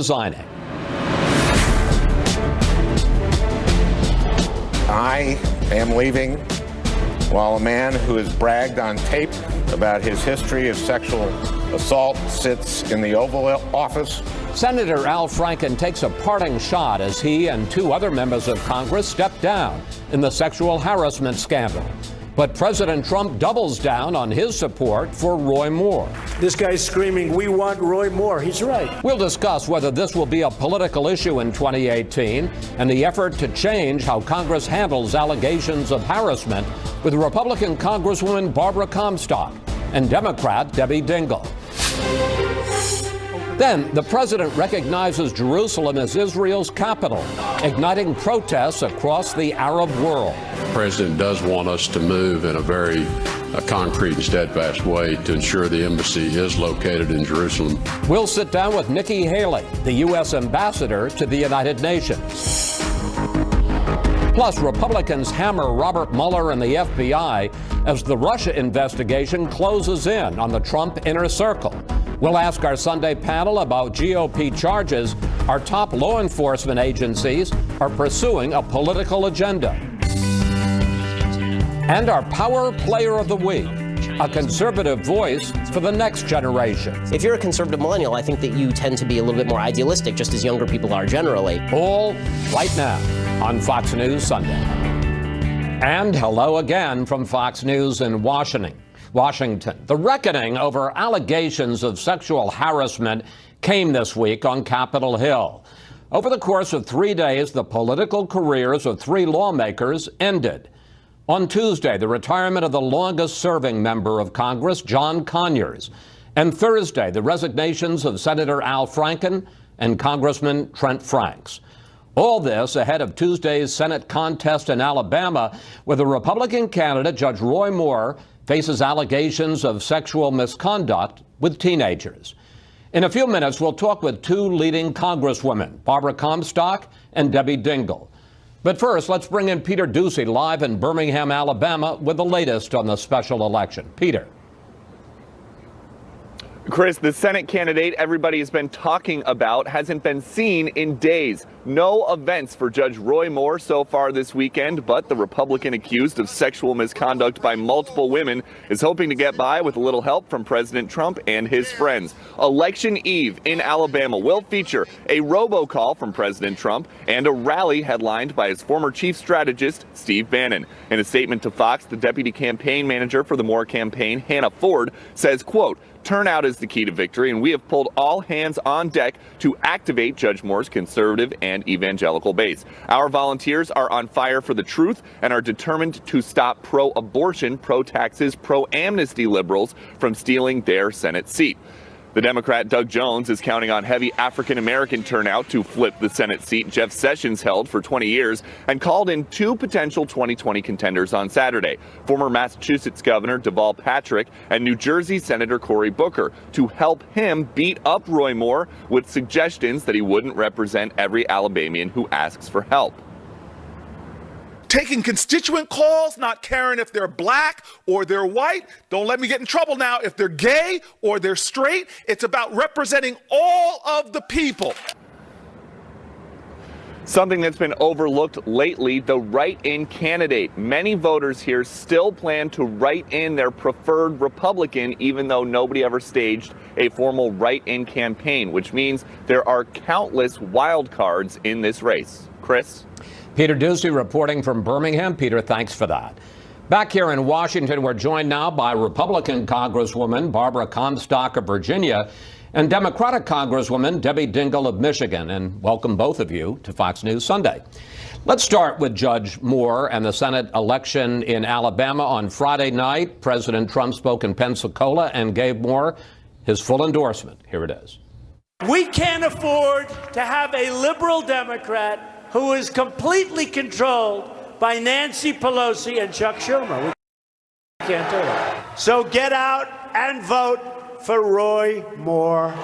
resigning. I am leaving while a man who has bragged on tape about his history of sexual assault sits in the Oval Office. Senator Al Franken takes a parting shot as he and two other members of Congress step down in the sexual harassment scandal. But President Trump doubles down on his support for Roy Moore. This guy's screaming, "We want Roy Moore." He's right. We'll discuss whether this will be a political issue in 2018 and the effort to change how Congress handles allegations of harassment with Republican Congresswoman Barbara Comstock and Democrat Debbie Dingell. Then, the president recognizes Jerusalem as Israel's capital, igniting protests across the Arab world. The president does want us to move in a very concrete and steadfast way to ensure the embassy is located in Jerusalem. We'll sit down with Nikki Haley, the U.S. ambassador to the United Nations. Plus, Republicans hammer Robert Mueller and the FBI as the Russia investigation closes in on the Trump inner circle. We'll ask our Sunday panel about GOP charges our top law enforcement agencies are pursuing a political agenda. And our Power Player of the Week, a conservative voice for the next generation. If you're a conservative millennial, I think that you tend to be a little bit more idealistic, just as younger people are generally. All right now on Fox News Sunday. And hello again from Fox News in Washington. The reckoning over allegations of sexual harassment came this week on Capitol Hill. Over the course of 3 days, the political careers of 3 lawmakers ended. On Tuesday, the retirement of the longest-serving member of Congress, John Conyers. And Thursday, the resignations of Senator Al Franken and Congressman Trent Franks. All this ahead of Tuesday's Senate contest in Alabama, where the Republican candidate, Judge Roy Moore, faces allegations of sexual misconduct with teenagers. In a few minutes, we'll talk with 2 leading congresswomen, Barbara Comstock and Debbie Dingell. But first, let's bring in Peter Ducey live in Birmingham, Alabama, with the latest on the special election. Peter. Chris, the Senate candidate everybody has been talking about hasn't been seen in days. No events for Judge Roy Moore so far this weekend, but the Republican accused of sexual misconduct by multiple women is hoping to get by with a little help from President Trump and his friends. Election Eve in Alabama will feature a robocall from President Trump and a rally headlined by his former chief strategist, Steve Bannon. In a statement to Fox, the deputy campaign manager for the Moore campaign, Hannah Ford, says, quote, "Turnout is the key to victory, and we have pulled all hands on deck to activate Judge Moore's conservative and evangelical base. Our volunteers are on fire for the truth and are determined to stop pro-abortion, pro-taxes, pro-amnesty liberals from stealing their Senate seat." The Democrat Doug Jones is counting on heavy African-American turnout to flip the Senate seat Jeff Sessions held for 20 years and called in 2 potential 2020 contenders on Saturday, former Massachusetts Governor Deval Patrick and New Jersey Senator Cory Booker, to help him beat up Roy Moore with suggestions that he wouldn't represent every Alabamian who asks for help. Taking constituent calls, not caring if they're black or they're white. Don't let me get in trouble now. If they're gay or they're straight, it's about representing all of the people. Something that's been overlooked lately, the write-in candidate. Many voters here still plan to write in their preferred Republican, even though nobody ever staged a formal write-in campaign, which means there are countless wild cards in this race. Chris? Peter Ducey reporting from Birmingham. Peter, thanks for that. Back here in Washington, we're joined now by Republican Congresswoman Barbara Comstock of Virginia and Democratic Congresswoman Debbie Dingell of Michigan. And welcome both of you to Fox News Sunday. Let's start with Judge Moore and the Senate election in Alabama. On Friday night, President Trump spoke in Pensacola and gave Moore his full endorsement. Here it is. We can't afford to have a liberal Democrat who is completely controlled by Nancy Pelosi and Chuck Schumer. We can't do it. So get out and vote for Roy Moore.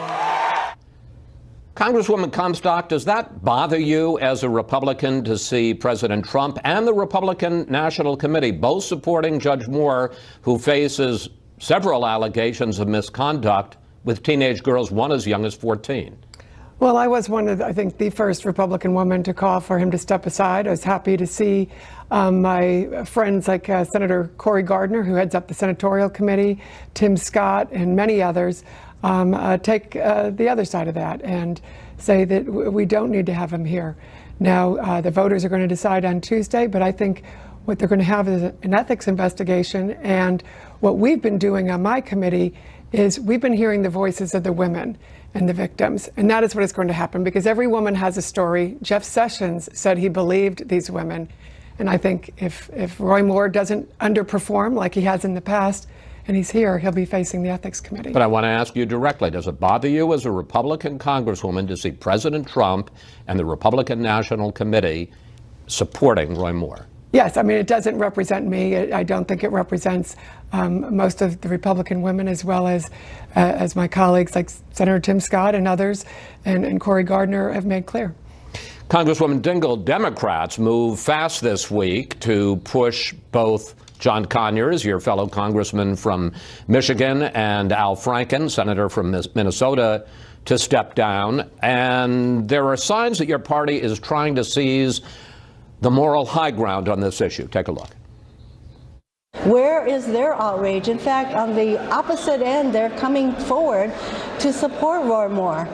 Congresswoman Comstock, does that bother you as a Republican to see President Trump and the Republican National Committee both supporting Judge Moore, who faces several allegations of misconduct with teenage girls, one as young as 14? Well, I was one of, I think, the first Republican woman to call for him to step aside. I was happy to see my friends like Senator Cory Gardner, who heads up the Senatorial Committee, Tim Scott, and many others, take the other side of that and say that we don't need to have him here. Now, the voters are going to decide on Tuesday, but I think what they're going to have is an ethics investigation. And what we've been doing on my committee is we've been hearing the voices of the women and the victims. And that is what is going to happen, because every woman has a story. Jeff Sessions said he believed these women. And I think if Roy Moore doesn't underperform like he has in the past, and he's here, he'll be facing the Ethics Committee. But I want to ask you directly, does it bother you as a Republican Congresswoman to see President Trump and the Republican National Committee supporting Roy Moore? Yes, I mean, it doesn't represent me. I don't think it represents most of the Republican women, as well as my colleagues like Senator Tim Scott and others, and Cory Gardner have made clear. Congresswoman Dingell, Democrats moved fast this week to push both John Conyers, your fellow congressman from Michigan, and Al Franken, senator from Minnesota, to step down. And there are signs that your party is trying to seize the moral high ground on this issue. Take a look. Where is their outrage? In fact, on the opposite end, they're coming forward to support Roy Moore.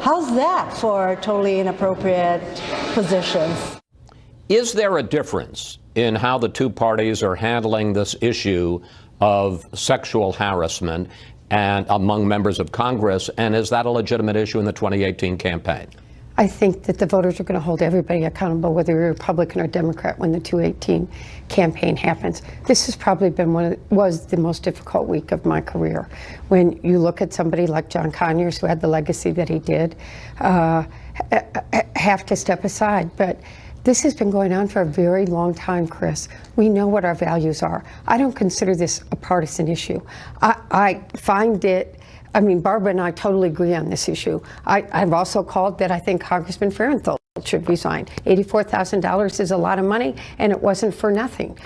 How's that for totally inappropriate positions? Is there a difference in how the two parties are handling this issue of sexual harassment and among members of Congress, and is that a legitimate issue in the 2018 campaign? I think that the voters are going to hold everybody accountable, whether you're Republican or Democrat, when the 2018 campaign happens. This has probably been was the most difficult week of my career. When you look at somebody like John Conyers, who had the legacy that he did, have to step aside. But this has been going on for a very long time, Chris. We know what our values are. I don't consider this a partisan issue. I find it, I mean, Barbara and I totally agree on this issue. I've also called that I think Congressman Farenthold should resign. $84,000 is a lot of money, and it wasn't for nothing.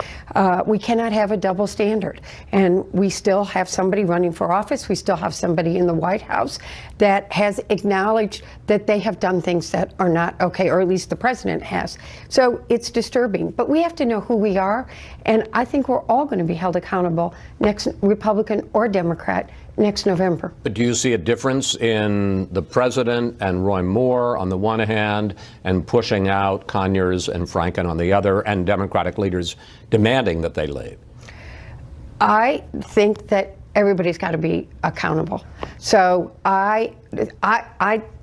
We cannot have a double standard. And we still have somebody running for office. We still have somebody in the White House that has acknowledged that they have done things that are not okay, or at least the president has. So it's disturbing. But we have to know who we are, and I think we're all going to be held accountable, next Republican or Democrat, next November. But do you see a difference in the president and Roy Moore on the one hand, and pushing out Conyers and Franken on the other, and Democratic leaders demanding that they leave? I think that everybody's got to be accountable. So I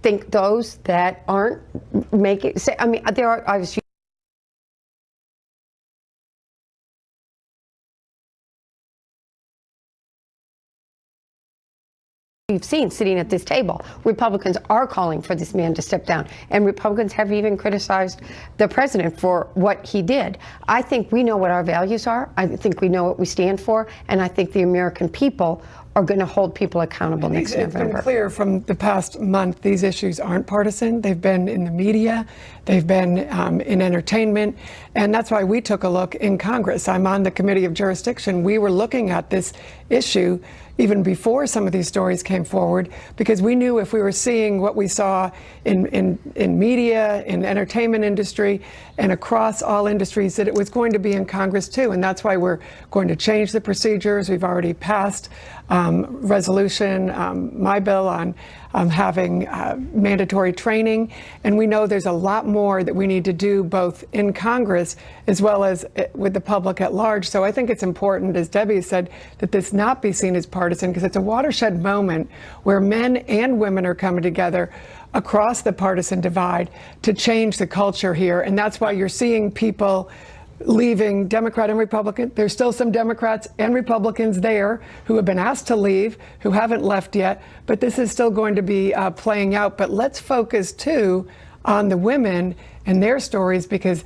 think those that aren't making, I mean, there are obviously you've seen sitting at this table, Republicans are calling for this man to step down, and Republicans have even criticized the president for what he did. I think we know what our values are. I think we know what we stand for, and I think the American people are going to hold people accountable next November. It's been clear from the past month, these issues aren't partisan. They've been in the media, they've been in entertainment, and that's why we took a look in Congress. I'm on the Committee of Jurisdiction. We were looking at this issue even before some of these stories came forward, because we knew if we were seeing what we saw in media, in the entertainment industry, and across all industries, that it was going to be in Congress too. And that's why we're going to change the procedures. We've already passed resolution, my bill on having mandatory training. And we know there's a lot more that we need to do both in Congress as well as with the public at large. So I think it's important, as Debbie said, that this not be seen as partisan, because it's a watershed moment where men and women are coming together across the partisan divide to change the culture here. And that's why you're seeing people leaving, Democrat and Republican. There's still some Democrats and Republicans there who have been asked to leave, who haven't left yet, but this is still going to be playing out. But let's focus too on the women and their stories, because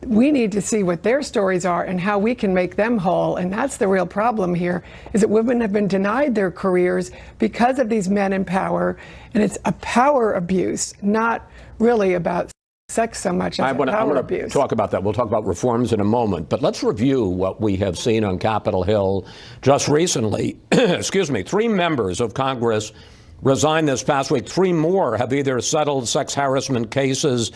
we need to see what their stories are and how we can make them whole. And that's the real problem here, is that women have been denied their careers because of these men in power. And it's a power abuse, not really about sex so much as power abuse. Talk about that. We'll talk about reforms in a moment. But let's review what we have seen on Capitol Hill just recently. Excuse me. 3 members of Congress resigned this past week. 3 more have either settled sex harassment cases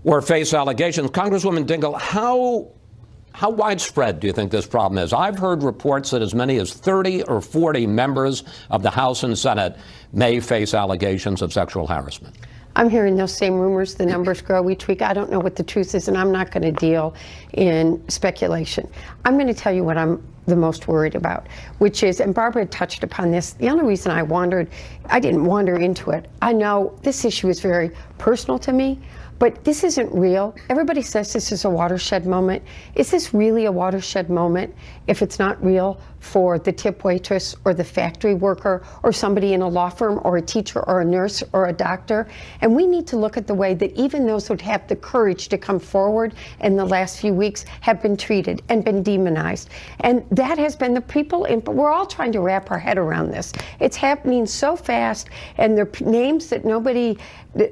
or face allegations. Congresswoman Dingell, how widespread do you think this problem is? I've heard reports that as many as 30 or 40 members of the House and Senate may face allegations of sexual harassment. I'm hearing those same rumors. The numbers grow each week. I don't know what the truth is, and I'm not going to deal in speculation. I'm going to tell you what I'm the most worried about, which is, and Barbara touched upon this, the only reason I didn't wander into it. I know this issue is very personal to me, but this isn't real. Everybody says this is a watershed moment. Is this really a watershed moment if it's not real for the tip waitress or the factory worker or somebody in a law firm or a teacher or a nurse or a doctor? And we need to look at the way that even those who have the courage to come forward in the last few weeks have been treated and been demonized. And that has been the people, we're all trying to wrap our head around this. It's happening so fast, and they're names that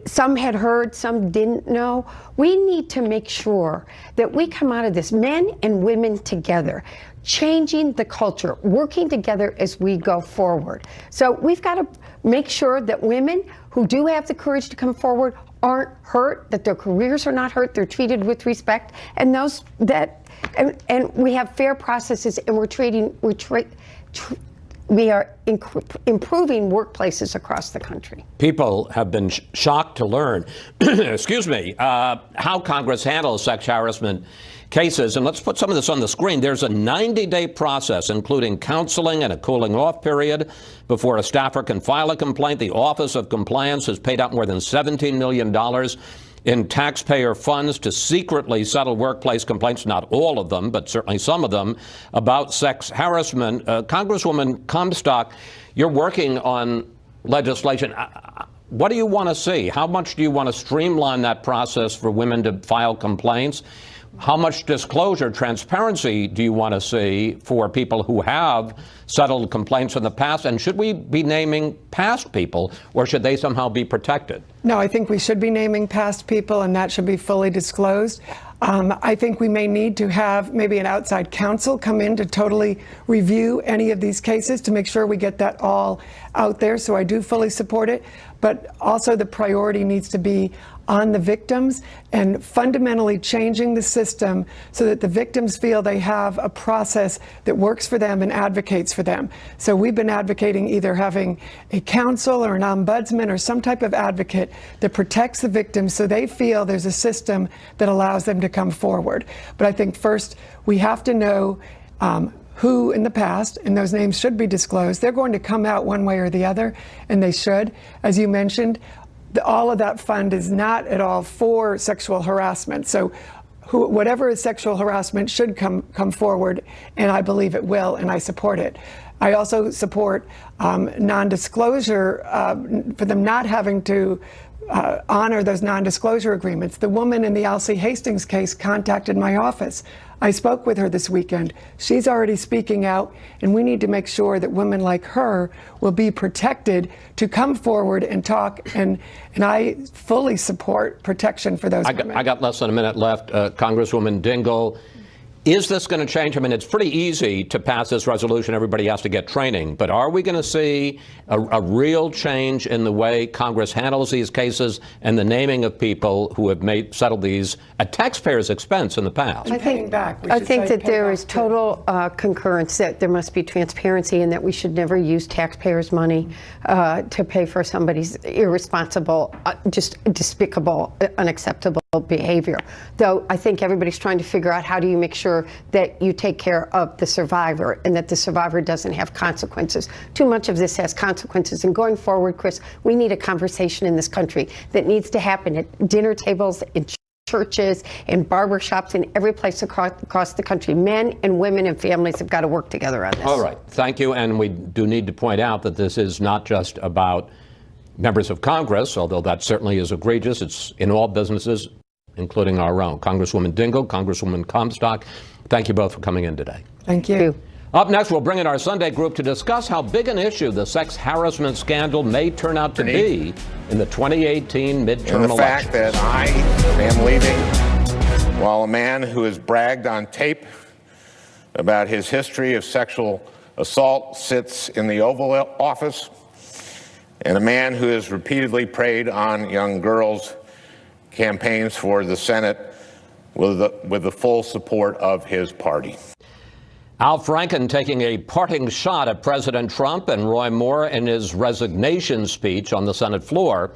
some had heard, some didn't know. We need to make sure that we come out of this, men and women together, changing the culture, working together as we go forward. So we've got to make sure that women who do have the courage to come forward aren't hurt, that their careers are not hurt, they're treated with respect, and those that, and we have fair processes, and we are improving workplaces across the country. People have been shocked to learn, excuse me, how Congress handles sex harassment cases. And let's put some of this on the screen. There's a 90-day process, including counseling and a cooling off period before a staffer can file a complaint. The Office of Compliance has paid out more than $17 million in taxpayer funds to secretly settle workplace complaints, not all of them, but certainly some of them, about sex harassment. Congresswoman Comstock, you're working on legislation. What do you want to see? How much do you want to streamline that process for women to file complaints? How much disclosure, transparency do you want to see for people who have settled complaints in the past? And should we be naming past people, or should they somehow be protected? No, I think we should be naming past people, and that should be fully disclosed. I think we may need to have maybe an outside counsel come in to totally review any of these cases to make sure we get that all out there. So I do fully support it. But also the priority needs to be on the victims and fundamentally changing the system so that the victims feel they have a process that works for them and advocates for them. So we've been advocating either having a counsel or an ombudsman or some type of advocate that protects the victims so they feel there's a system that allows them to come forward. But I think first we have to know who in the past, and those names should be disclosed. They're going to come out one way or the other, and they should. As you mentioned, all of that fund is not at all for sexual harassment. So whatever is sexual harassment should come forward, and I believe it will, and I support it. I also support non-disclosure, for them not having to honor those non-disclosure agreements. The woman in the Alcee Hastings case contacted my office. I spoke with her this weekend. She's already speaking out, and we need to make sure that women like her will be protected to come forward and talk, and I fully support protection for those women. I got less than a minute left. Congresswoman Dingell, is this going to change? I mean, it's pretty easy to pass this resolution. Everybody has to get training. But are we going to see a real change in the way Congress handles these cases and the naming of people who have settled these at taxpayers' expense in the past? I think that there is total concurrence that there must be transparency and that we should never use taxpayers' money to pay for somebody's irresponsible, just despicable, unacceptable behavior. Though I think everybody's trying to figure out how do you make sure that you take care of the survivor and that the survivor doesn't have consequences. Too much of this has consequences. And going forward, Chris, we need a conversation in this country that needs to happen at dinner tables, in churches, in barbershops, in every place across the country. Men and women and families have got to work together on this. All right. Thank you. And we do need to point out that this is not just about members of Congress, although that certainly is egregious. It's in all businesses, including our own. Congresswoman Dingell, Congresswoman Comstock, thank you both for coming in today. Thank you. Up next, we'll bring in our Sunday group to discuss how big an issue the sex harassment scandal may turn out to be in the 2018 midterm election. The fact that I am leaving while a man who has bragged on tape about his history of sexual assault sits in the Oval Office and a man who has repeatedly preyed on young girls, campaigns for the Senate with the full support of his party. Al Franken taking a parting shot at President Trump and Roy Moore in his resignation speech on the Senate floor.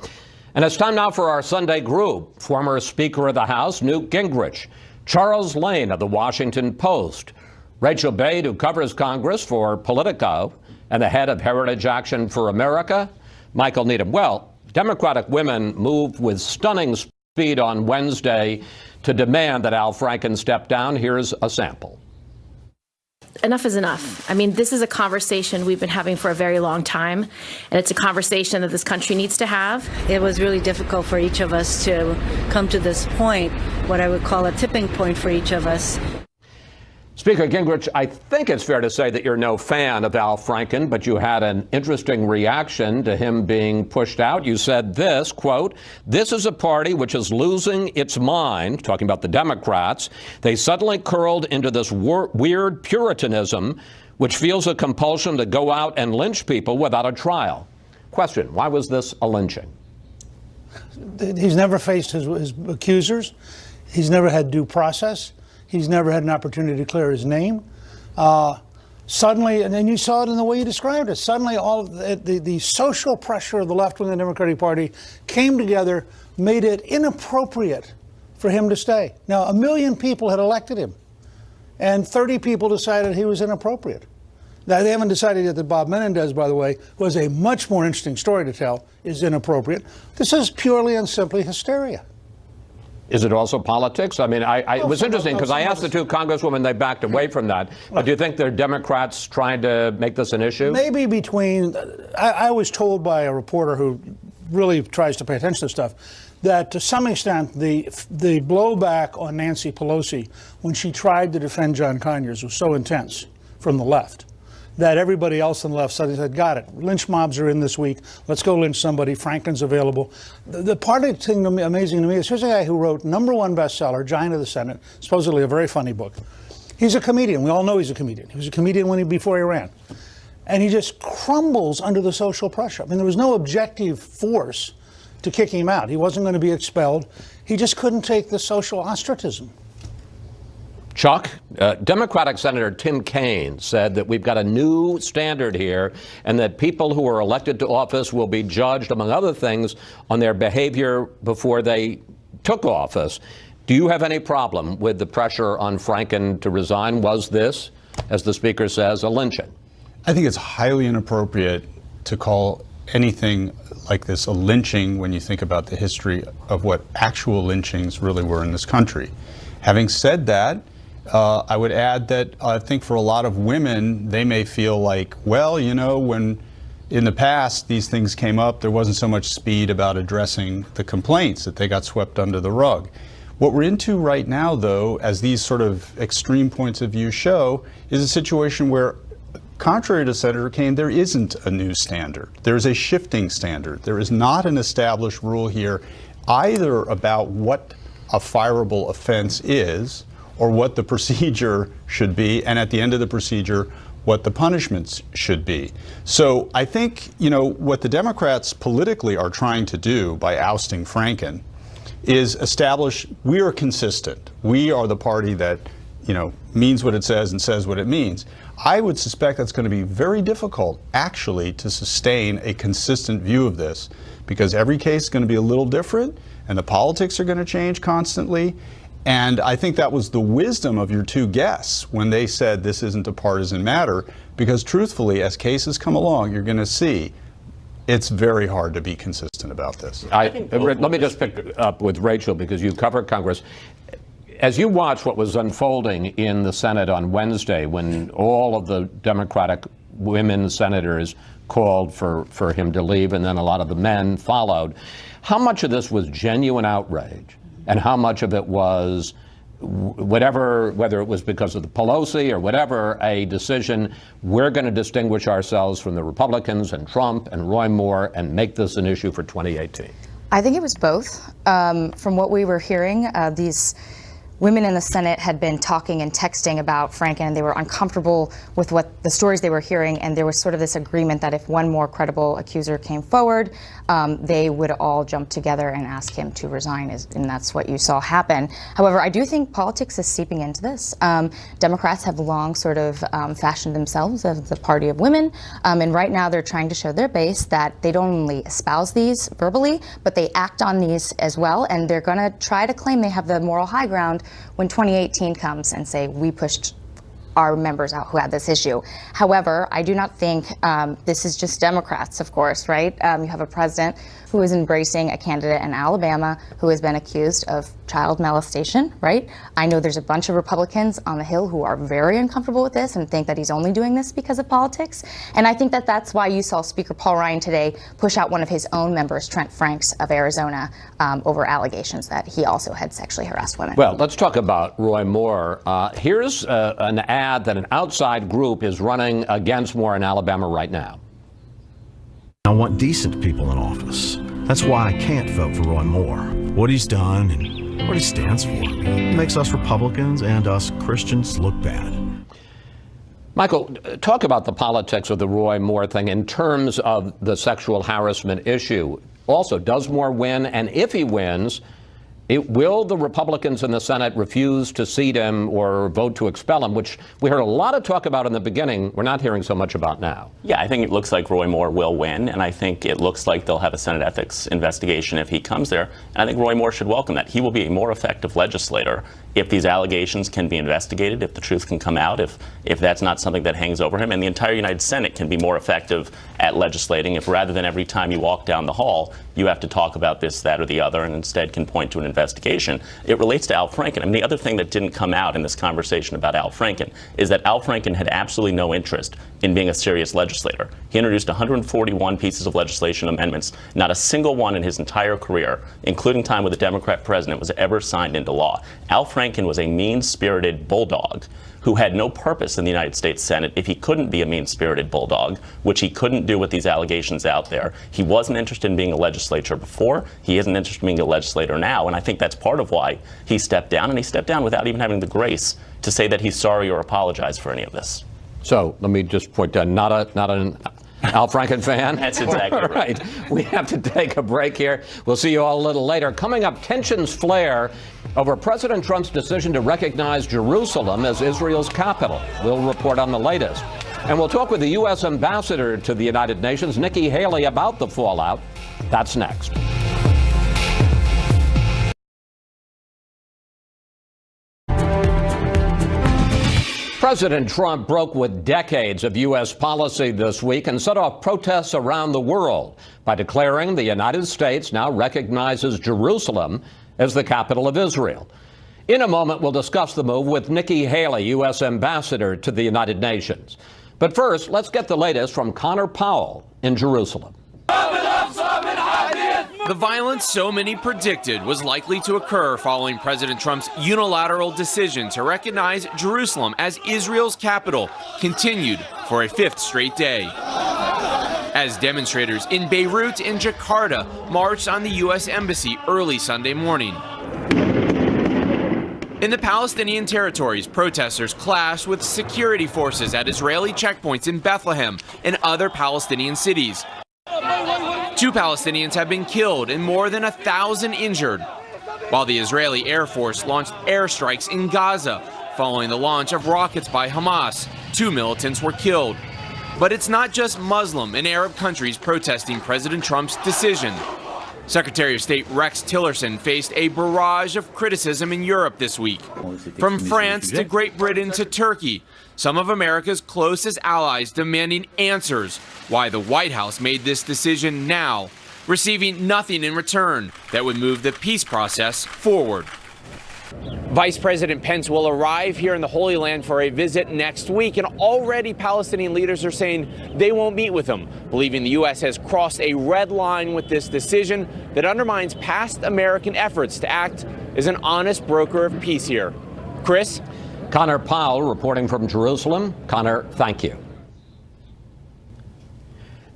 And it's time now for our Sunday group. Former Speaker of the House Newt Gingrich, Charles Lane of the Washington Post, Rachel Bade, who covers Congress for Politico, and the head of Heritage Action for America, Michael Needham. Well, Democratic women moved with stunning speed on Wednesday to demand that Al Franken step down. Here's a sample. Enough is enough. I mean, this is a conversation we've been having for a very long time, and it's a conversation that this country needs to have. It was really difficult for each of us to come to this point, what I would call a tipping point for each of us. Speaker Gingrich, I think it's fair to say that you're no fan of Al Franken, but you had an interesting reaction to him being pushed out. You said this, quote, "This is a party which is losing its mind," talking about the Democrats. "They suddenly curled into this weird puritanism, which feels a compulsion to go out and lynch people without a trial." Question, why was this a lynching? He's never faced his accusers. He's never had due process. He's never had an opportunity to clear his name. Suddenly, and then you saw it in the way you described it, suddenly all of the social pressure of the left wing of the Democratic Party came together, made it inappropriate for him to stay. Now, 1 million people had elected him, and 30 people decided he was inappropriate. Now, they haven't decided yet that Bob Menendez, by the way, who has a much more interesting story to tell, is inappropriate. This is purely and simply hysteria. Is it also politics? I mean, it was interesting because I asked the two congresswomen, they backed away from that. But do you think they're Democrats trying to make this an issue? Maybe between, I was told by a reporter who really tries to pay attention to stuff, that to some extent the blowback on Nancy Pelosi when she tried to defend John Conyers was so intense from the left that everybody else on the left suddenly said, got it, lynch mobs are in this week, let's go lynch somebody, Franken's available. The part of the thing amazing to me is here's a guy who wrote #1 bestseller, Giant of the Senate, supposedly a very funny book. He's a comedian, we all know he's a comedian. He was a comedian before he ran. And he just crumbles under the social pressure. I mean, there was no objective force to kick him out. He wasn't going to be expelled. He just couldn't take the social ostracism. Chuck, Democratic Senator Tim Kaine said that we've got a new standard here and that people who are elected to office will be judged, among other things, on their behavior before they took office. Do you have any problem with the pressure on Franken to resign? Was this, as the Speaker says, a lynching? I think it's highly inappropriate to call anything like this a lynching when you think about the history of what actual lynchings really were in this country. Having said that, I would add that I think for a lot of women, they may feel like, well, you know, when in the past these things came up, there wasn't so much speed about addressing the complaints, that they got swept under the rug. What we're into right now, though, as these sort of extreme points of view show, is a situation where, contrary to Senator Kaine, there isn't a new standard. There's a shifting standard. There is not an established rule here either about what a fireable offense is or what the procedure should be, and at the end of the procedure, what the punishments should be. So I think, you know, what the Democrats politically are trying to do by ousting Franken is establish we are consistent. We are the party that, you know, means what it says and says what it means. I would suspect that's going to be very difficult, actually, to sustain a consistent view of this, because every case is going to be a little different, and the politics are going to change constantly. And I think that was the wisdom of your two guests when they said this isn't a partisan matter, because truthfully, as cases come along, you're going to see it's very hard to be consistent about this. Let me just pick up with Rachel, because you cover Congress. As you watch what was unfolding in the Senate on Wednesday, when all of the Democratic women senators called for him to leave, and then a lot of the men followed, how much of this was genuine outrage? And how much of it was whether it was because of the Pelosi or whatever, a decision, we're going to distinguish ourselves from the Republicans and Trump and Roy Moore and make this an issue for 2018? I think it was both. From what we were hearing, these women in the Senate had been talking and texting about Franken, and they were uncomfortable with what the stories they were hearing, and there was sort of this agreement that if one more credible accuser came forward, they would all jump together and ask him to resign, and that's what you saw happen. However, I do think politics is seeping into this. Democrats have long sort of fashioned themselves as the party of women, and right now they're trying to show their base that they don't only espouse these verbally, but they act on these as well, and they're going to try to claim they have the moral high ground when 2018 comes and say, we pushed our members out who had this issue. However, I do not think this is just Democrats, of course, right? You have a president who is embracing a candidate in Alabama who has been accused of child molestation, right? I know there's a bunch of Republicans on the Hill who are very uncomfortable with this and think that he's only doing this because of politics. And I think that that's why you saw Speaker Paul Ryan today push out one of his own members, Trent Franks of Arizona, over allegations that he also had sexually harassed women. Well, let's talk about Roy Moore. Here's an ad that an outside group is running against Moore in Alabama right now. I want decent people in office. That's why I can't vote for Roy Moore. What he's done and what he stands for makes us Republicans and us Christians look bad. Michael, talk about the politics of the Roy Moore thing in terms of the sexual harassment issue. Also, does Moore win? And if he wins, will the Republicans in the Senate refuse to seat him or vote to expel him, which we heard a lot of talk about in the beginning, we're not hearing so much about now? Yeah, I think it looks like Roy Moore will win, and I think it looks like they'll have a Senate ethics investigation if he comes there, and I think Roy Moore should welcome that. He will be a more effective legislator if these allegations can be investigated, if the truth can come out, if that's not something that hangs over him, and the entire United Senate can be more effective at legislating if rather than every time you walk down the hall, you have to talk about this, that, or the other, and instead can point to an investigation. It relates to Al Franken. I mean, the other thing that didn't come out in this conversation about Al Franken is that Al Franken had absolutely no interest in being a serious legislator. He introduced 141 pieces of legislation amendments. Not a single one in his entire career, including time with a Democrat president, was ever signed into law. Al Franken was a mean-spirited bulldog who had no purpose in the United States Senate if he couldn't be a mean-spirited bulldog, which he couldn't do with these allegations out there. He wasn't interested in being a legislator before. He isn't interested in being a legislator now, and I think that's part of why he stepped down, and he stepped down without even having the grace to say that he's sorry or apologize for any of this. So let me just point out, not an Al Franken fan? That's exactly right. We have to take a break here. We'll see you all a little later. Coming up, tensions flare over President Trump's decision to recognize Jerusalem as Israel's capital. We'll report on the latest. And we'll talk with the U.S. ambassador to the United Nations, Nikki Haley, about the fallout. That's next. President Trump broke with decades of U.S. policy this week and set off protests around the world by declaring the United States now recognizes Jerusalem as the capital of Israel. In a moment, we'll discuss the move with Nikki Haley, U.S. ambassador to the United Nations. But first, let's get the latest from Connor Powell in Jerusalem. The violence so many predicted was likely to occur following President Trump's unilateral decision to recognize Jerusalem as Israel's capital continued for a fifth straight day. As demonstrators in Beirut and Jakarta marched on the U.S. Embassy early Sunday morning. In the Palestinian territories, protesters clashed with security forces at Israeli checkpoints in Bethlehem and other Palestinian cities. 2 Palestinians have been killed and more than 1,000 injured, while the Israeli Air Force launched airstrikes in Gaza following the launch of rockets by Hamas. 2 militants were killed. But it's not just Muslim and Arab countries protesting President Trump's decision. Secretary of State Rex Tillerson faced a barrage of criticism in Europe this week. From France to Great Britain to Turkey, some of America's closest allies demanding answers why the White House made this decision now, receiving nothing in return that would move the peace process forward. Vice President Pence will arrive here in the Holy Land for a visit next week, and already Palestinian leaders are saying they won't meet with him, believing the U.S. has crossed a red line with this decision that undermines past American efforts to act as an honest broker of peace here. Chris? Connor Powell reporting from Jerusalem. Connor, thank you.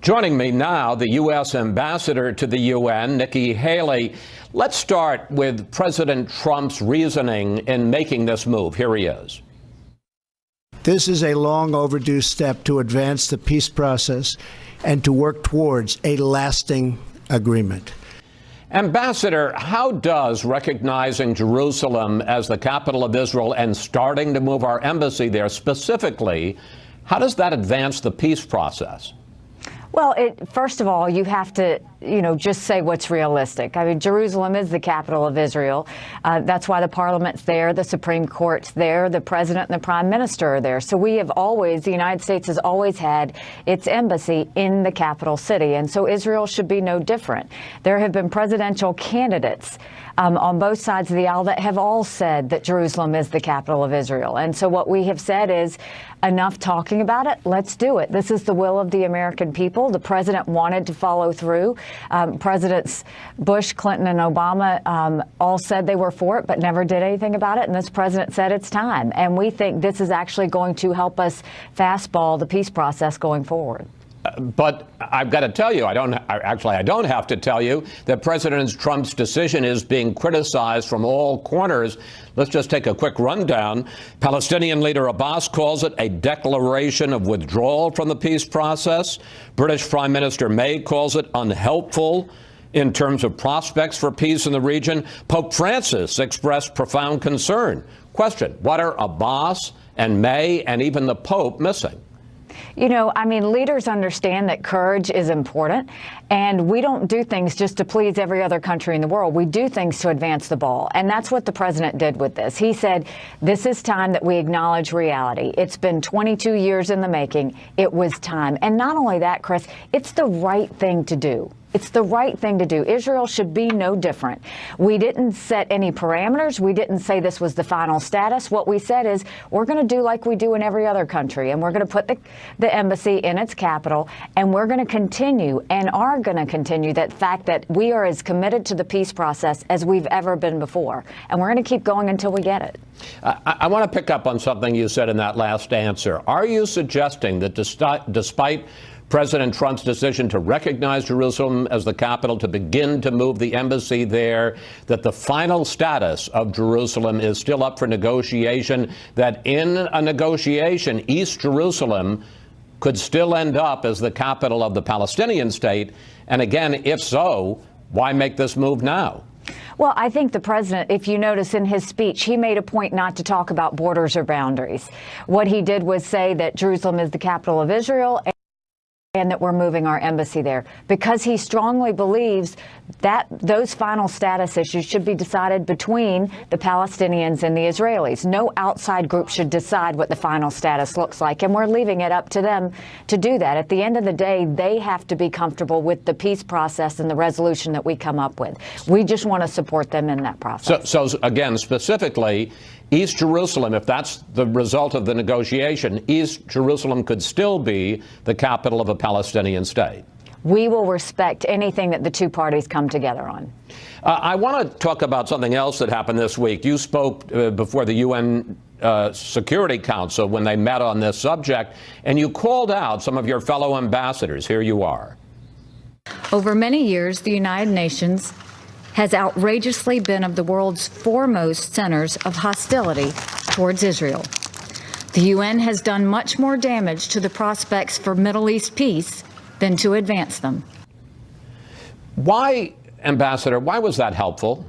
Joining me now, the U.S. Ambassador to the UN, Nikki Haley. Let's start with President Trump's reasoning in making this move. Here he is. This is a long overdue step to advance the peace process and to work towards a lasting agreement. Ambassador, how does recognizing Jerusalem as the capital of Israel and starting to move our embassy there specifically, how does that advance the peace process? Well, first of all, you have to, just say what's realistic. I mean, Jerusalem is the capital of Israel. That's why the parliament's there, the Supreme Court's there, the president and the prime minister are there. So the United States has always had its embassy in the capital city. And so Israel should be no different. There have been presidential candidates on both sides of the aisle that have all said that Jerusalem is the capital of Israel. And so what we have said is enough talking about it. Let's do it. This is the will of the American people. The president wanted to follow through. Presidents Bush, Clinton, and Obama all said they were for it, but never did anything about it. And this president said it's time. And we think this is actually going to help us fastball the peace process going forward. But I've got to tell you, I don't have to tell you that President Trump's decision is being criticized from all corners. Let's just take a quick rundown. Palestinian leader Abbas calls it a declaration of withdrawal from the peace process. British Prime Minister May calls it unhelpful in terms of prospects for peace in the region. Pope Francis expressed profound concern. Question, what are Abbas and May and even the Pope missing? Leaders understand that courage is important, and we don't do things just to please every other country in the world. We do things to advance the ball, and that's what the president did with this. He said, this is time that we acknowledge reality. It's been 22 years in the making. It was time. And not only that, Chris, it's the right thing to do. It's the right thing to do. Israel should be no different. We didn't set any parameters. We didn't say this was the final status. What we said is we're going to do like we do in every other country, and we're going to put the embassy in its capital, and we're going to continue and are going to continue that fact that we are as committed to the peace process as we've ever been before, and we're going to keep going until we get it. I want to pick up on something you said in that last answer. Are you suggesting that despite President Trump's decision to recognize Jerusalem as the capital, to begin to move the embassy there, that the final status of Jerusalem is still up for negotiation, that in a negotiation, East Jerusalem could still end up as the capital of the Palestinian state? And again, if so, why make this move now? Well, I think the president, if you notice in his speech, he made a point not to talk about borders or boundaries. What he did was say that Jerusalem is the capital of Israel and that we're moving our embassy there, because he strongly believes that those final status issues should be decided between the Palestinians and the Israelis. No outside group should decide what the final status looks like, and we're leaving it up to them to do that. At the end of the day, they have to be comfortable with the peace process and the resolution that we come up with. We just want to support them in that process. So again, specifically, East Jerusalem, if that's the result of the negotiation, East Jerusalem could still be the capital of a Palestinian state. We will respect anything that the two parties come together on. I want to talk about something else that happened this week. You spoke before the UN Security Council when they met on this subject, and you called out some of your fellow ambassadors. Here you are. Over many years, the United Nations has outrageously been of the world's foremost centers of hostility towards Israel. The UN has done much more damage to the prospects for Middle East peace than to advance them. Why, Ambassador, why was that helpful?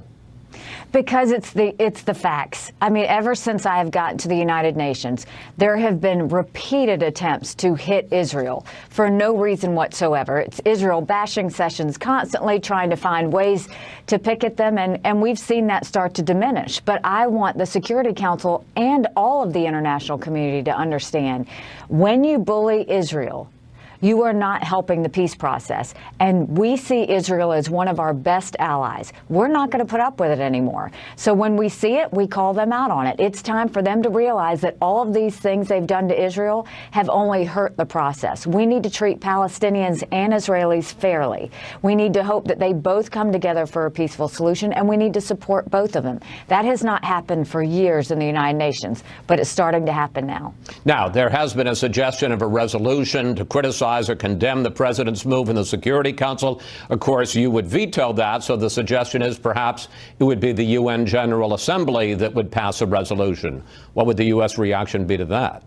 Because it's the facts. I mean, ever since I have gotten to the United Nations, there have been repeated attempts to hit Israel for no reason whatsoever. It's Israel bashing sessions, constantly trying to find ways to pick at them, and we've seen that start to diminish. But I want the Security Council and all of the international community to understand, when you bully Israel, you are not helping the peace process. And we see Israel as one of our best allies. We're not going to put up with it anymore. So when we see it, we call them out on it. It's time for them to realize that all of these things they've done to Israel have only hurt the process. We need to treat Palestinians and Israelis fairly. We need to hope that they both come together for a peaceful solution, and we need to support both of them. That has not happened for years in the United Nations, but it's starting to happen now. Now, there has been a suggestion of a resolution to criticize criticize or condemn the president's move in the Security Council. Of course, you would veto that, so the suggestion is perhaps it would be the UN General Assembly that would pass a resolution. What would the U.S. reaction be to that?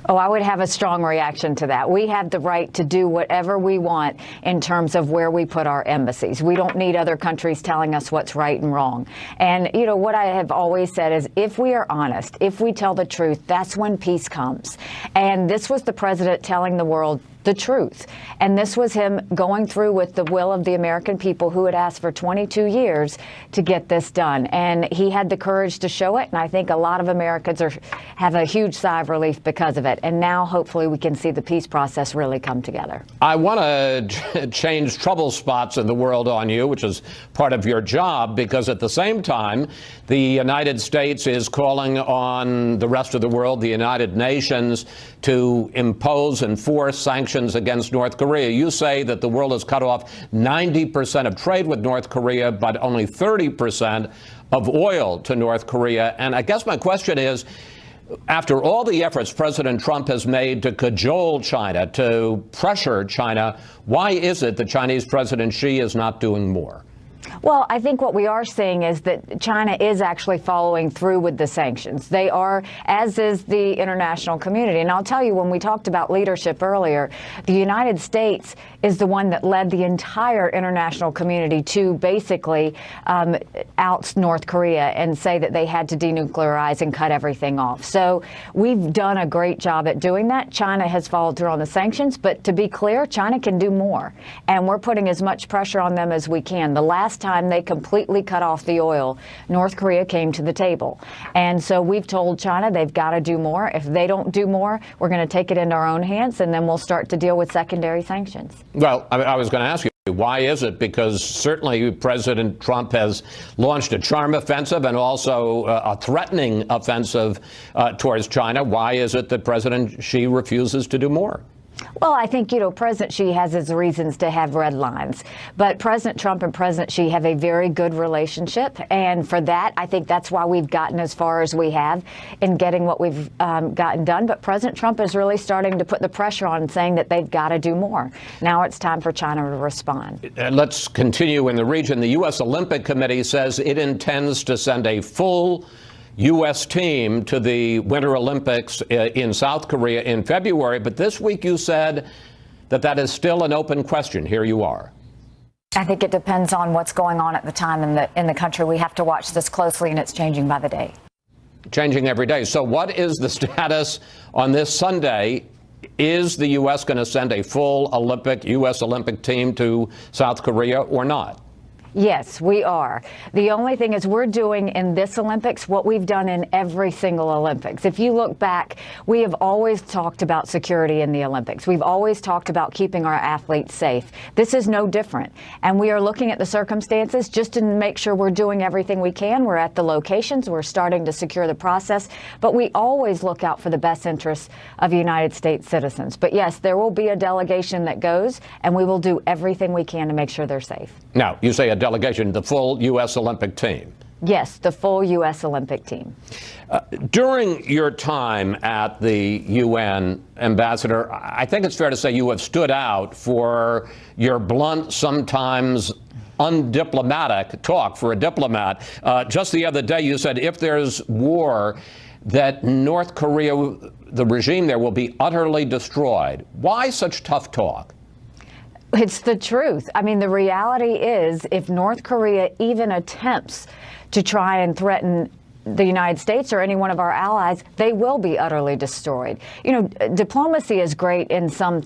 Oh, I would have a strong reaction to that. We have the right to do whatever we want in terms of where we put our embassies. We don't need other countries telling us what's right and wrong. And, you know, what I have always said is if we are honest, if we tell the truth, that's when peace comes. And this was the president telling the world the truth. And this was him going through with the will of the American people who had asked for 22 years to get this done. And he had the courage to show it. And I think a lot of Americans have a huge sigh of relief because of it. And now hopefully we can see the peace process really come together. I want to change trouble spots in the world on you, which is part of your job, because at the same time, the United States is calling on the rest of the world, the United Nations, to impose and force sanctions against North Korea. You say that the world has cut off 90% of trade with North Korea, but only 30% of oil to North Korea. And I guess my question is, after all the efforts President Trump has made to cajole China, to pressure China, why is it that Chinese President Xi is not doing more? Well, I think what we are seeing is that China is actually following through with the sanctions. They are, as is the international community. And I'll tell you, when we talked about leadership earlier, the United States is the one that led the entire international community to basically out North Korea and say that they had to denuclearize and cut everything off. So we've done a great job at doing that. China has followed through on the sanctions. But to be clear, China can do more. And we're putting as much pressure on them as we can. The last time they completely cut off the oil, North Korea came to the table. And so we've told China they've got to do more. If they don't do more, we're going to take it into our own hands, and then we'll start to deal with secondary sanctions. Well, I was going to ask you, why is it? Because certainly President Trump has launched a charm offensive and also a threatening offensive towards China. Why is it that President Xi refuses to do more? Well, I think, you know, President Xi has his reasons to have red lines. But President Trump and President Xi have a very good relationship. And for that, I think that's why we've gotten as far as we have in getting what we've gotten done. But President Trump is really starting to put the pressure on, saying that they've got to do more. Now it's time for China to respond. Let's continue in the region. The U.S. Olympic Committee says it intends to send a full U.S. team to the Winter Olympics in South Korea in February. But this week you said that that is still an open question. Here you are. I think it depends on what's going on at the time in the country. We have to watch this closely, and it's changing by the day. Changing every day. So what is the status on this Sunday? Is the U.S. going to send a full U.S. Olympic team to South Korea or not? Yes, we are. The only thing is we're doing in this Olympics what we've done in every single Olympics. If you look back, we have always talked about security in the Olympics. We've always talked about keeping our athletes safe. This is no different. And we are looking at the circumstances just to make sure we're doing everything we can. We're at the locations. We're starting to secure the process. But we always look out for the best interests of United States citizens. But yes, there will be a delegation that goes, and we will do everything we can to make sure they're safe. Now, you say a delegation, the full U.S. Olympic team. Yes, the full U.S. Olympic team. During your time at the UN, Ambassador, I think it's fair to say you have stood out for your blunt, sometimes undiplomatic talk for a diplomat. Just the other day, you said if there's war, that North Korea, the regime there, will be utterly destroyed. Why such tough talk? It's the truth. I mean, the reality is if North Korea even attempts to try and threaten the United States or any one of our allies, they will be utterly destroyed. You know, diplomacy is great in some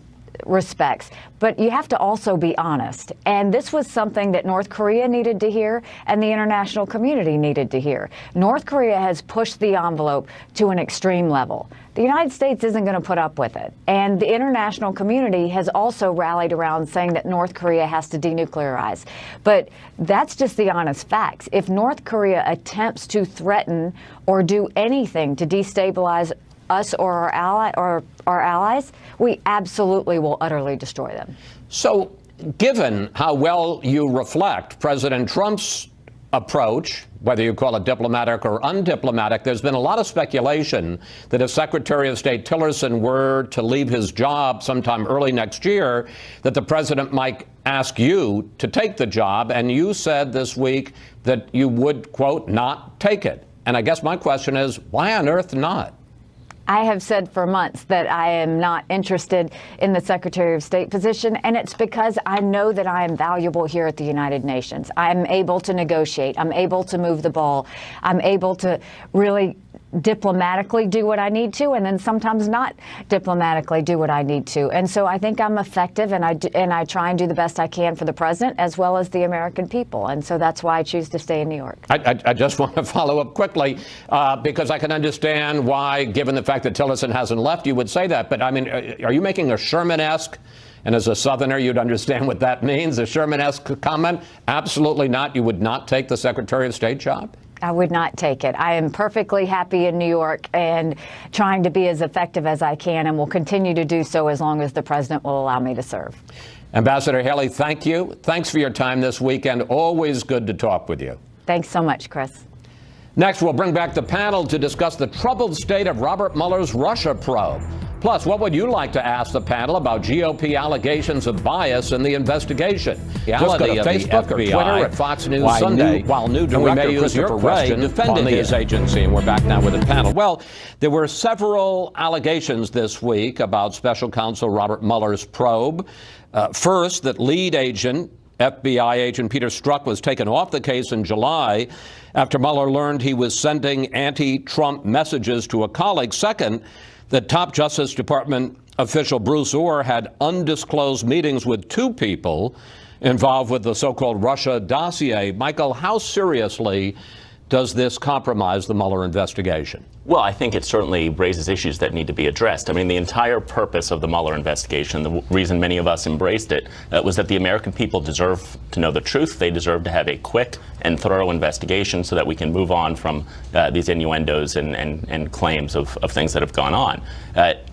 respects, but you have to also be honest. And this was something that North Korea needed to hear and the international community needed to hear. North Korea has pushed the envelope to an extreme level. The United States isn't going to put up with it. And the international community has also rallied around saying that North Korea has to denuclearize. But that's just the honest facts. If North Korea attempts to threaten or do anything to destabilize us or our allies, we absolutely will utterly destroy them. So, given how well you reflect President Trump's approach, whether you call it diplomatic or undiplomatic, there's been a lot of speculation that if Secretary of State Tillerson were to leave his job sometime early next year, that the president might ask you to take the job. And you said this week that you would, quote, not take it. And I guess my question is, why on earth not? I have said for months that I am not interested in the Secretary of State position, and it's because I know that I am valuable here at the United Nations. I'm able to negotiate. I'm able to move the ball. I'm able to really diplomatically do what I need to, and then sometimes not diplomatically do what I need to. And so I think I'm effective, and I try and do the best I can for the president as well as the American people. And so that's why I choose to stay in New York. I just want to follow up quickly because I can understand why, given the fact that Tillerson hasn't left, you would say that. But I mean, are you making a Sherman-esque, and as a Southerner, you'd understand what that means, a Sherman-esque comment? Absolutely not. You would not take the Secretary of State job? I would not take it. I am perfectly happy in New York and trying to be as effective as I can, and will continue to do so as long as the president will allow me to serve. Ambassador Haley, thank you. Thanks for your time this weekend. Always good to talk with you. Thanks so much, Chris. Next, we'll bring back the panel to discuss the troubled state of Robert Mueller's Russia probe. Plus, what would you like to ask the panel about GOP allegations of bias in the investigation? Just go to Facebook or Twitter at Fox News Sunday. While new director Christopher Wray defended his agency. And we're back now with the panel. Well, there were several allegations this week about Special Counsel Robert Mueller's probe. First, that lead agent, FBI agent Peter Strzok, was taken off the case in July after Mueller learned he was sending anti-Trump messages to a colleague. Second, that top Justice Department official Bruce Orr had undisclosed meetings with two people involved with the so-called Russia dossier. Michael, how seriously does this compromise the Mueller investigation? Well, I think it certainly raises issues that need to be addressed. I mean, the entire purpose of the Mueller investigation, the reason many of us embraced it, was that the American people deserve to know the truth. They deserve to have a quick and thorough investigation so that we can move on from these innuendos and claims of things that have gone on.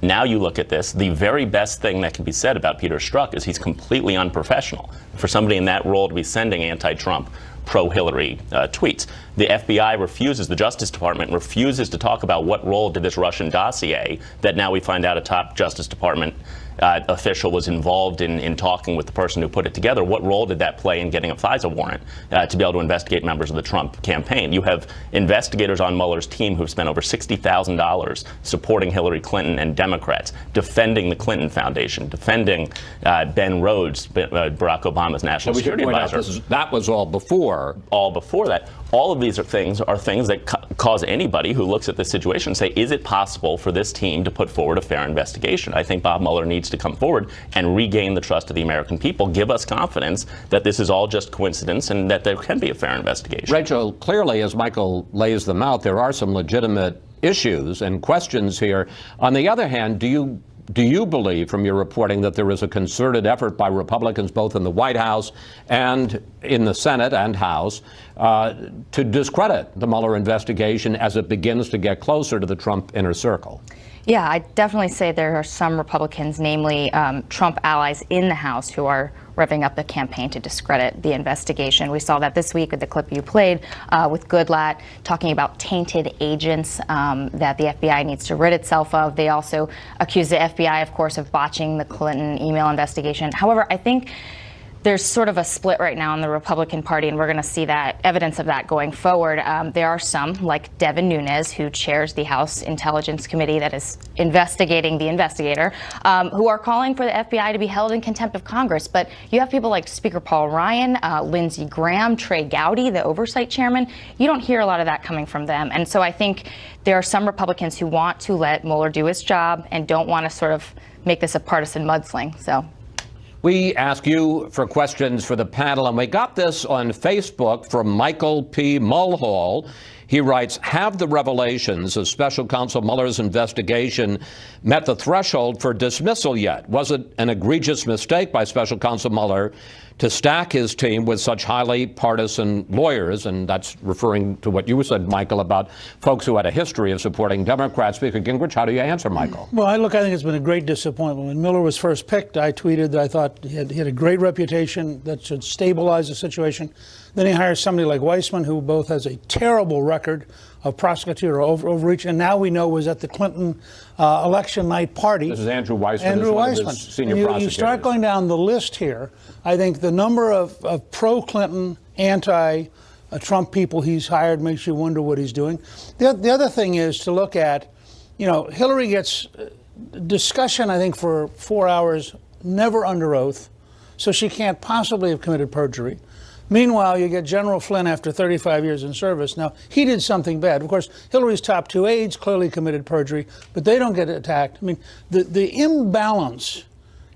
Now you look at this, the very best thing that can be said about Peter Strzok is he's completely unprofessional. For somebody in that role to be sending anti-Trump, pro-Hillary tweets. The FBI refuses, the Justice Department refuses to talk about what role did this Russian dossier that now we find out a top Justice Department official was involved in talking with the person who put it together. What role did that play in getting a FISA warrant to be able to investigate members of the Trump campaign? You have investigators on Mueller's team who've spent over $60,000 supporting Hillary Clinton and Democrats, defending the Clinton Foundation, defending Ben Rhodes, Barack Obama's national security advisor. That was all before. All before that. All of these are things that cause anybody who looks at this situation to say, is it possible for this team to put forward a fair investigation? I think Bob Mueller needs to come forward and regain the trust of the American people, give us confidence that this is all just coincidence and that there can be a fair investigation. Rachel, clearly, as Michael lays them out, there are some legitimate issues and questions here. On the other hand, do you believe, from your reporting, that there is a concerted effort by Republicans, both in the White House and in the Senate and House, to discredit the Mueller investigation as it begins to get closer to the Trump inner circle? Yeah, I definitely say there are some Republicans, namely Trump allies in the House, who are revving up the campaign to discredit the investigation. We saw that this week with the clip you played with Goodlatte talking about tainted agents that the FBI needs to rid itself of. They also accuse the FBI, of course, of botching the Clinton email investigation. However, I think there's sort of a split right now in the Republican Party, and we're going to see that evidence of that going forward. There are some, like Devin Nunes, who chairs the House Intelligence Committee that is investigating the investigator, who are calling for the FBI to be held in contempt of Congress. But you have people like Speaker Paul Ryan, Lindsey Graham, Trey Gowdy, the oversight chairman. You don't hear a lot of that coming from them. And so I think there are some Republicans who want to let Mueller do his job and don't want to sort of make this a partisan mudsling. So we ask you for questions for the panel, and we got this on Facebook from Michael P. Mulhall. He writes, have the revelations of Special Counsel Mueller's investigation met the threshold for dismissal yet? Was it an egregious mistake by Special Counsel Mueller to stack his team with such highly partisan lawyers, and that's referring to what you said, Michael, about folks who had a history of supporting Democrats. Speaker Gingrich, how do you answer, Michael? Well, I think it's been a great disappointment. When Miller was first picked, I tweeted that I thought he had a great reputation that should stabilize the situation. Then he hires somebody like Weissman, who both has a terrible record of prosecutor overreach, and now we know was at the Clinton election night party. This is Andrew Weissman. Andrew Weissman. Senior you prosecutor. start going down the list here. I think the number of pro-Clinton, anti-Trump people he's hired makes you wonder what he's doing. The other thing is to look at, you know, Hillary gets discussion, I think, for 4 hours, never under oath, so she can't possibly have committed perjury. Meanwhile, you get General Flynn after 35 years in service. Now, he did something bad. Of course, Hillary's top two aides clearly committed perjury, but they don't get attacked. I mean, the imbalance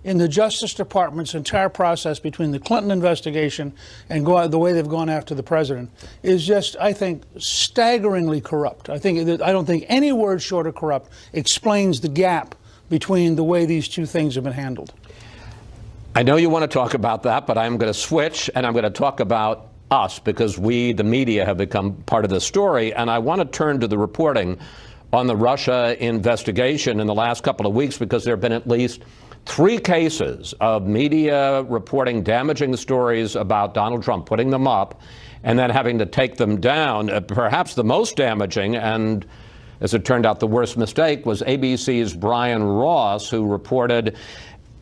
in the Justice Department's entire process between the Clinton investigation and the way they've gone after the president is just, I think, staggeringly corrupt. I don't think any word short of corrupt explains the gap between the way these two things have been handled. I know you want to talk about that, but I'm going to switch and I'm going to talk about us, because we, the media, have become part of the story. And I want to turn to the reporting on the Russia investigation in the last couple of weeks, because there have been at least 3 cases of media reporting damaging stories about Donald Trump, putting them up and then having to take them down. Perhaps the most damaging, and as it turned out the worst mistake, was ABC's Brian Ross, who reported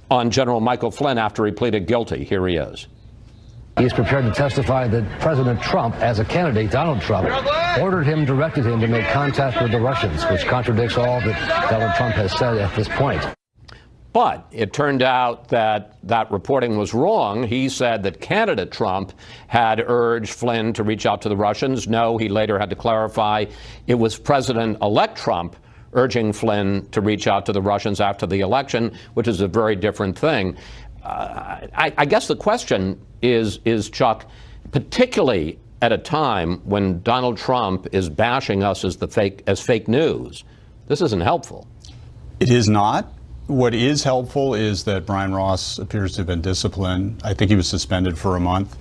on General Michael Flynn after he pleaded guilty. Here he is. He's prepared to testify that President Trump, as a candidate, Donald Trump, directed him to make contact with the Russians, which contradicts all that Donald Trump has said at this point. But it turned out that that reporting was wrong. He said that candidate Trump had urged Flynn to reach out to the Russians. No, he later had to clarify it was President-elect Trump urging Flynn to reach out to the Russians after the election, which is a very different thing. I guess the question is, Chuck, particularly at a time when Donald Trump is bashing us as fake news, this isn't helpful. It is not. What is helpful is that Brian Ross appears to have been disciplined. I think he was suspended for a month.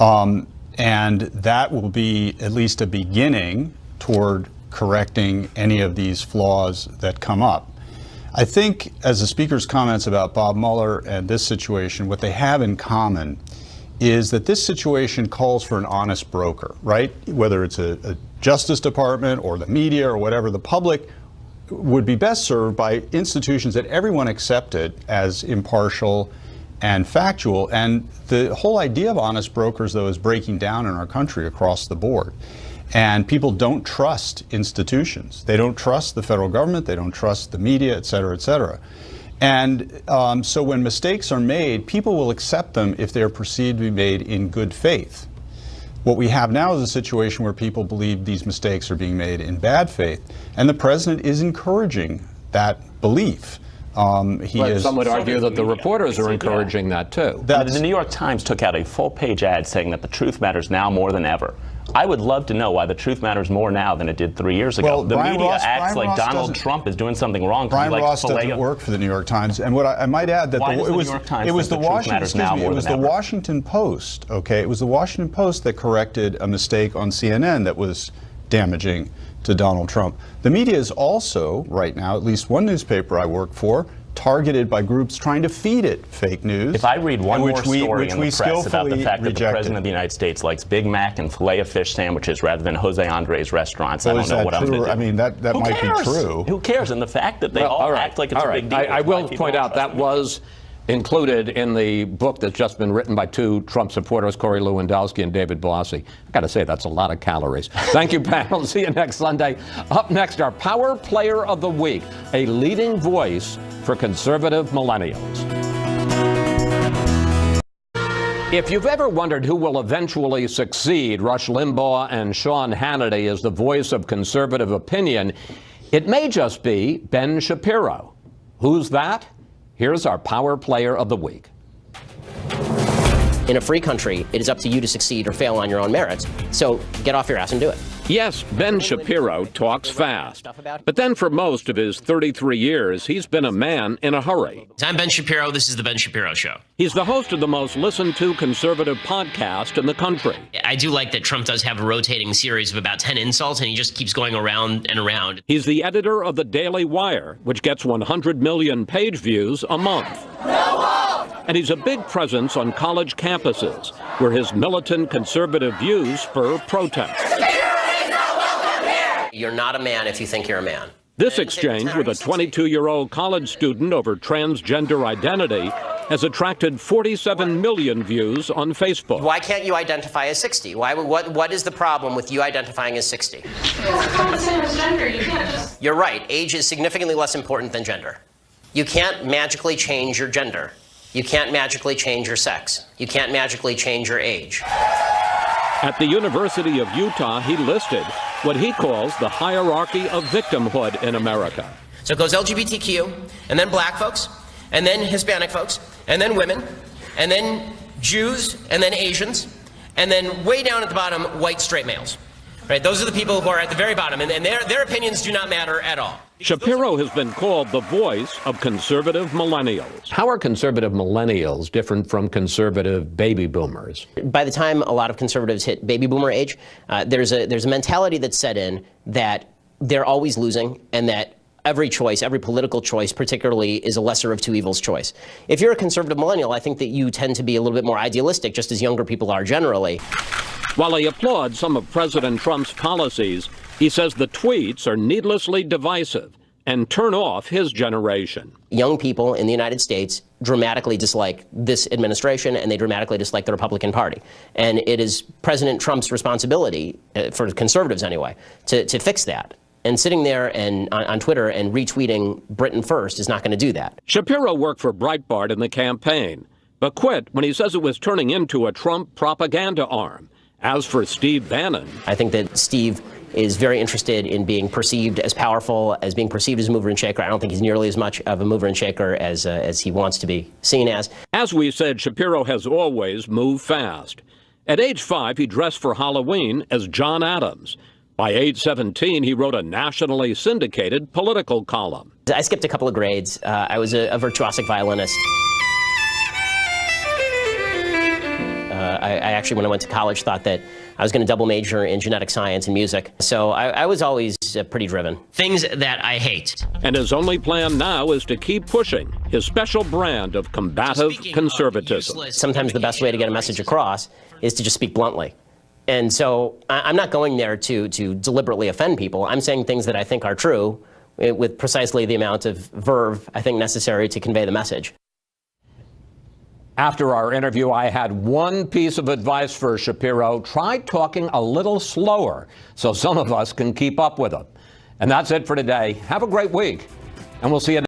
And that will be at least a beginning toward correcting any of these flaws that come up. I think, as the Speaker's comments about Bob Mueller and this situation, what they have in common is that this situation calls for an honest broker, right? Whether it's a Justice Department or the media or whatever, the public would be best served by institutions that everyone accepted as impartial and factual. And the whole idea of honest brokers, though, is breaking down in our country across the board. And people don't trust institutions. They don't trust the federal government. They don't trust the media, et cetera, et cetera. And so when mistakes are made, people will accept them if they are perceived to be made in good faith. What we have now is a situation where people believe these mistakes are being made in bad faith, and the president is encouraging that belief. Some would argue that the reporters are encouraging that too. The New York Times took out a full-page ad saying that the truth matters now more than ever. I would love to know why the truth matters more now than it did 3 years ago. Well, the Brian media Ross, acts Brian like Ross Donald Trump is doing something wrong. Brian like Ross doesn't work for the New York Times, and what I might add that it was the Washington Post. Okay, it was the Washington Post that corrected a mistake on CNN that was damaging to Donald Trump. The media is also right now, at least one newspaper I work for, targeted by groups trying to feed it fake news. If I read one more story in the press about the fact that the President of the United States likes Big Mac and Filet-O-Fish sandwiches rather than Jose Andres restaurants, I don't know what I'm going to do. I mean, that might be true. Who cares? And the fact that they all act like it's a big deal. I will point out that was included in the book that's just been written by 2 Trump supporters, Corey Lewandowski and David Blasey. I got to say, that's a lot of calories. Thank you, panel. See you next Sunday. Up next, our Power Player of the Week, a leading voice for conservative millennials. If you've ever wondered who will eventually succeed Rush Limbaugh and Sean Hannity as the voice of conservative opinion, it may just be Ben Shapiro. Who's that? Here's our Power Player of the Week. In a free country, it is up to you to succeed or fail on your own merits, so get off your ass and do it. Yes, Ben Shapiro talks fast. But then for most of his 33 years, he's been a man in a hurry. I'm Ben Shapiro. This is The Ben Shapiro Show. He's the host of the most listened to conservative podcast in the country. I do like that Trump does have a rotating series of about 10 insults, and he just keeps going around and around. He's the editor of the Daily Wire, which gets 100 million page views a month. And he's a big presence on college campuses, where his militant conservative views spur protests. You're not a man if you think you're a man. This exchange with a 22-year-old college student over transgender identity has attracted 47 million views on Facebook. Why can't you identify as 60? What is the problem with you identifying as 60? It's not the same as gender. You can't just... You're right. Age is significantly less important than gender. You can't magically change your gender. You can't magically change your sex. You can't magically change your age. At the University of Utah, he listed what he calls the hierarchy of victimhood in America. So it goes LGBTQ, and then black folks, and then Hispanic folks, and then women, and then Jews, and then Asians, and then way down at the bottom, white straight males. Right? Those are the people who are at the very bottom, and their opinions do not matter at all. Shapiro has been called the voice of conservative millennials. How are conservative millennials different from conservative baby boomers? By the time a lot of conservatives hit baby boomer age, there's a mentality that's set in that they're always losing, and that every choice, every political choice particularly, is a lesser of two evils choice. If you're a conservative millennial, I think that you tend to be a little bit more idealistic, just as younger people are generally. While he applauds some of President Trump's policies, he says the tweets are needlessly divisive and turn off his generation. Young people in the United States dramatically dislike this administration, and they dramatically dislike the Republican Party. And it is President Trump's responsibility, for conservatives anyway, to fix that. And sitting there and on Twitter and retweeting Britain First is not going to do that. Shapiro worked for Breitbart in the campaign, but quit when he says it was turning into a Trump propaganda arm. As for Steve Bannon, I think that Steve is very interested in being perceived as powerful, as being perceived as a mover and shaker. I don't think he's nearly as much of a mover and shaker as he wants to be seen as. As we said, Shapiro has always moved fast. At age 5, he dressed for Halloween as John Adams. By age 17, he wrote a nationally syndicated political column. I skipped a couple of grades. I was a virtuosic violinist. I actually, when I went to college, thought that I was going to double major in genetic science and music. So I was always pretty driven. Things that I hate. And his only plan now is to keep pushing his special brand of combative conservatism. Sometimes the best way to get a message across is to just speak bluntly. And so I'm not going there to deliberately offend people. I'm saying things that I think are true with precisely the amount of verve I think necessary to convey the message. After our interview, I had one piece of advice for Shapiro. Try talking a little slower so some of us can keep up with him. And that's it for today. Have a great week, and we'll see you next time.